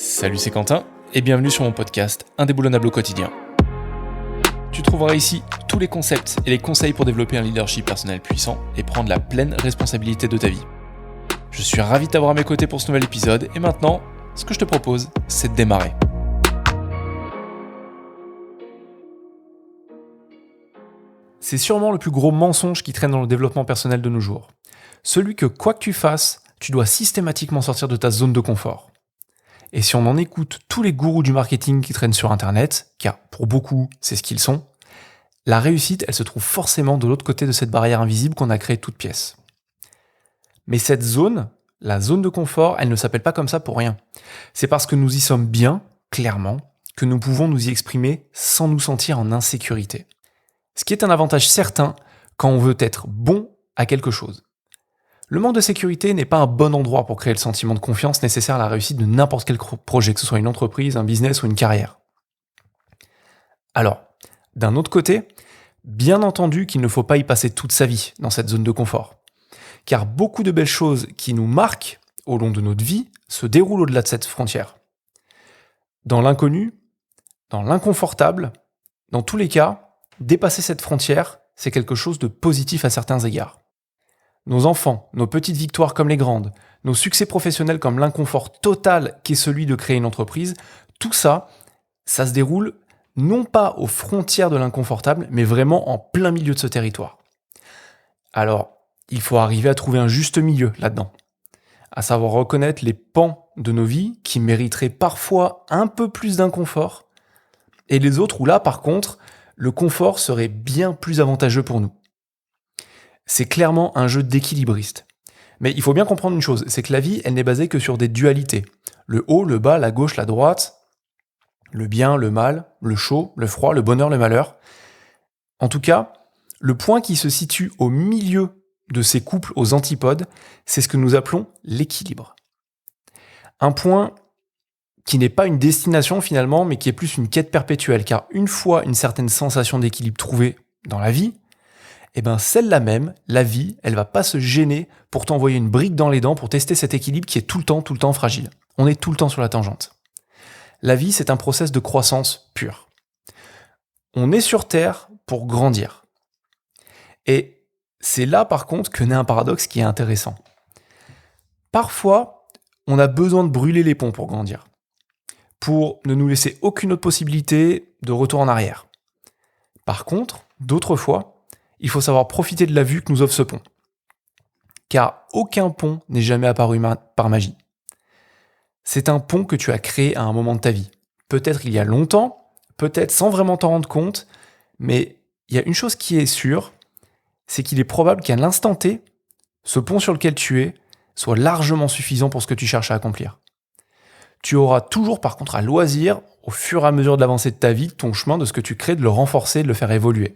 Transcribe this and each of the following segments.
Salut, c'est Quentin et bienvenue sur mon podcast Indéboulonnable au quotidien. Tu trouveras ici tous les concepts et les conseils pour développer un leadership personnel puissant et prendre la pleine responsabilité de ta vie. Je suis ravi de t'avoir à mes côtés pour ce nouvel épisode et maintenant, ce que je te propose, c'est de démarrer. C'est sûrement le plus gros mensonge qui traîne dans le développement personnel de nos jours. Celui que quoi que tu fasses, tu dois systématiquement sortir de ta zone de confort. Et si on en écoute tous les gourous du marketing qui traînent sur Internet, car pour beaucoup, c'est ce qu'ils sont, la réussite, elle se trouve forcément de l'autre côté de cette barrière invisible qu'on a créée toute pièce. Mais cette zone, la zone de confort, elle ne s'appelle pas comme ça pour rien. C'est parce que nous y sommes bien, clairement, que nous pouvons nous y exprimer sans nous sentir en insécurité. Ce qui est un avantage certain quand on veut être bon à quelque chose. Le manque de sécurité n'est pas un bon endroit pour créer le sentiment de confiance nécessaire à la réussite de n'importe quel projet, que ce soit une entreprise, un business ou une carrière. Alors, d'un autre côté, bien entendu qu'il ne faut pas y passer toute sa vie dans cette zone de confort. Car beaucoup de belles choses qui nous marquent au long de notre vie se déroulent au-delà de cette frontière. Dans l'inconnu, dans l'inconfortable, dans tous les cas, dépasser cette frontière, c'est quelque chose de positif à certains égards. Nos enfants, nos petites victoires comme les grandes, nos succès professionnels comme l'inconfort total qu'est celui de créer une entreprise, tout ça, ça se déroule non pas aux frontières de l'inconfortable, mais vraiment en plein milieu de ce territoire. Alors, il faut arriver à trouver un juste milieu là-dedans, à savoir reconnaître les pans de nos vies qui mériteraient parfois un peu plus d'inconfort, et les autres où là, par contre, le confort serait bien plus avantageux pour nous. C'est clairement un jeu d'équilibriste. Mais il faut bien comprendre une chose, c'est que la vie, elle n'est basée que sur des dualités. Le haut, le bas, la gauche, la droite, le bien, le mal, le chaud, le froid, le bonheur, le malheur. En tout cas, le point qui se situe au milieu de ces couples aux antipodes, c'est ce que nous appelons l'équilibre. Un point qui n'est pas une destination finalement, mais qui est plus une quête perpétuelle, car une fois une certaine sensation d'équilibre trouvée dans la vie, et bien celle-là même, la vie, elle va pas se gêner pour t'envoyer une brique dans les dents pour tester cet équilibre qui est tout le temps fragile. On est tout le temps sur la tangente. La vie, c'est un process de croissance pure. On est sur Terre pour grandir. Et c'est là, par contre, que naît un paradoxe qui est intéressant. Parfois, on a besoin de brûler les ponts pour grandir, pour ne nous laisser aucune autre possibilité de retour en arrière. Par contre, d'autres fois, il faut savoir profiter de la vue que nous offre ce pont. Car aucun pont n'est jamais apparu par magie. C'est un pont que tu as créé à un moment de ta vie. Peut-être il y a longtemps, peut-être sans vraiment t'en rendre compte, mais il y a une chose qui est sûre, c'est qu'il est probable qu'à l'instant T, ce pont sur lequel tu es soit largement suffisant pour ce que tu cherches à accomplir. Tu auras toujours par contre à loisir, au fur et à mesure de l'avancée de ta vie, de ton chemin, de ce que tu crées, de le renforcer, de le faire évoluer.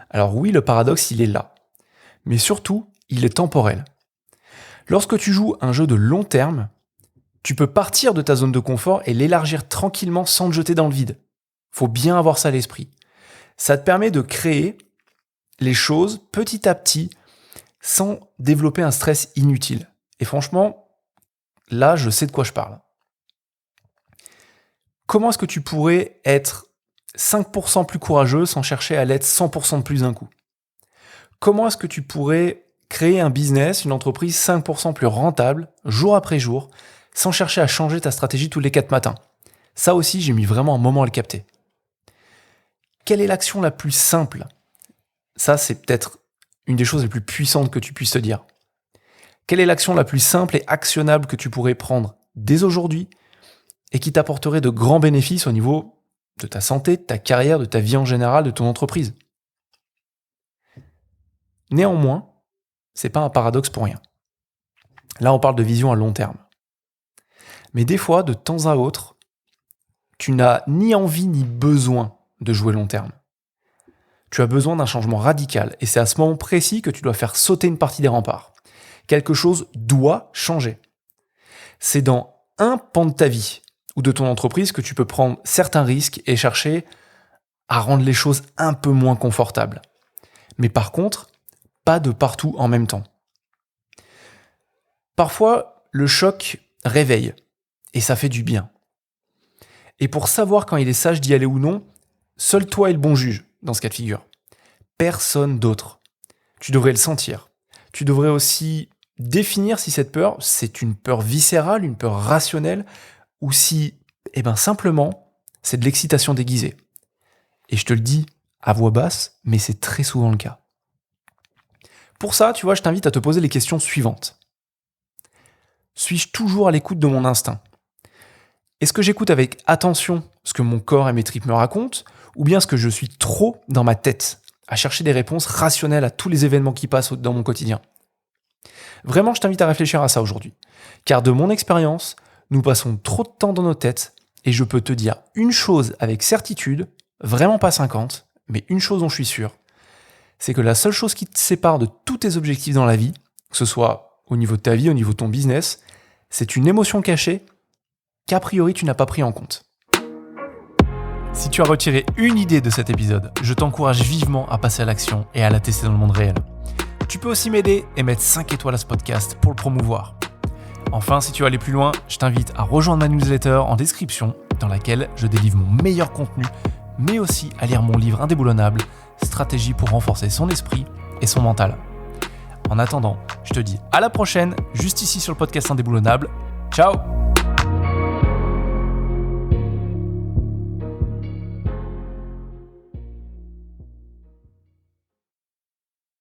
Alors oui, le paradoxe, il est là. Mais surtout, il est temporel. Lorsque tu joues un jeu de long terme, tu peux partir de ta zone de confort et l'élargir tranquillement sans te jeter dans le vide. Faut bien avoir ça à l'esprit. Ça te permet de créer les choses petit à petit sans développer un stress inutile. Et franchement, là, je sais de quoi je parle. Comment est-ce que tu pourrais être 5% plus courageux sans chercher à l'être 100% de plus d'un coup? Comment est-ce que tu pourrais créer un business, une entreprise 5% plus rentable, jour après jour, sans chercher à changer ta stratégie tous les 4 matins? Ça aussi, j'ai mis vraiment un moment à le capter. Quelle est l'action la plus simple? Ça, c'est peut-être une des choses les plus puissantes que tu puisses te dire. Quelle est l'action la plus simple et actionnable que tu pourrais prendre dès aujourd'hui et qui t'apporterait de grands bénéfices au niveau de ta santé, de ta carrière, de ta vie en général, de ton entreprise? Néanmoins, c'est pas un paradoxe pour rien. Là, on parle de vision à long terme. Mais des fois, de temps à autre, tu n'as ni envie ni besoin de jouer long terme. Tu as besoin d'un changement radical et c'est à ce moment précis que tu dois faire sauter une partie des remparts. Quelque chose doit changer. C'est dans un pan de ta vie ou de ton entreprise que tu peux prendre certains risques et chercher à rendre les choses un peu moins confortables. Mais par contre, pas de partout en même temps. Parfois, le choc réveille. Et ça fait du bien. Et pour savoir quand il est sage d'y aller ou non, seul toi est le bon juge dans ce cas de figure. Personne d'autre. Tu devrais le sentir. Tu devrais aussi définir si cette peur, c'est une peur viscérale, une peur rationnelle, ou si, simplement, c'est de l'excitation déguisée. Et je te le dis à voix basse, mais c'est très souvent le cas. Pour ça, tu vois, je t'invite à te poser les questions suivantes. Suis-je toujours à l'écoute de mon instinct ? Est-ce que j'écoute avec attention ce que mon corps et mes tripes me racontent, ou bien est-ce que je suis trop dans ma tête, à chercher des réponses rationnelles à tous les événements qui passent dans mon quotidien ? Vraiment, je t'invite à réfléchir à ça aujourd'hui. Car de mon expérience, nous passons trop de temps dans nos têtes, et je peux te dire une chose avec certitude, vraiment pas 50, mais une chose dont je suis sûr, c'est que la seule chose qui te sépare de tous tes objectifs dans la vie, que ce soit au niveau de ta vie, au niveau de ton business, c'est une émotion cachée qu'a priori tu n'as pas pris en compte. Si tu as retiré une idée de cet épisode, je t'encourage vivement à passer à l'action et à la tester dans le monde réel. Tu peux aussi m'aider et mettre 5 étoiles à ce podcast pour le promouvoir. Enfin, si tu veux aller plus loin, je t'invite à rejoindre ma newsletter en description dans laquelle je délivre mon meilleur contenu, mais aussi à lire mon livre indéboulonnable, Stratégie pour renforcer son esprit et son mental. En attendant, je te dis à la prochaine, juste ici sur le podcast Indéboulonnable. Ciao!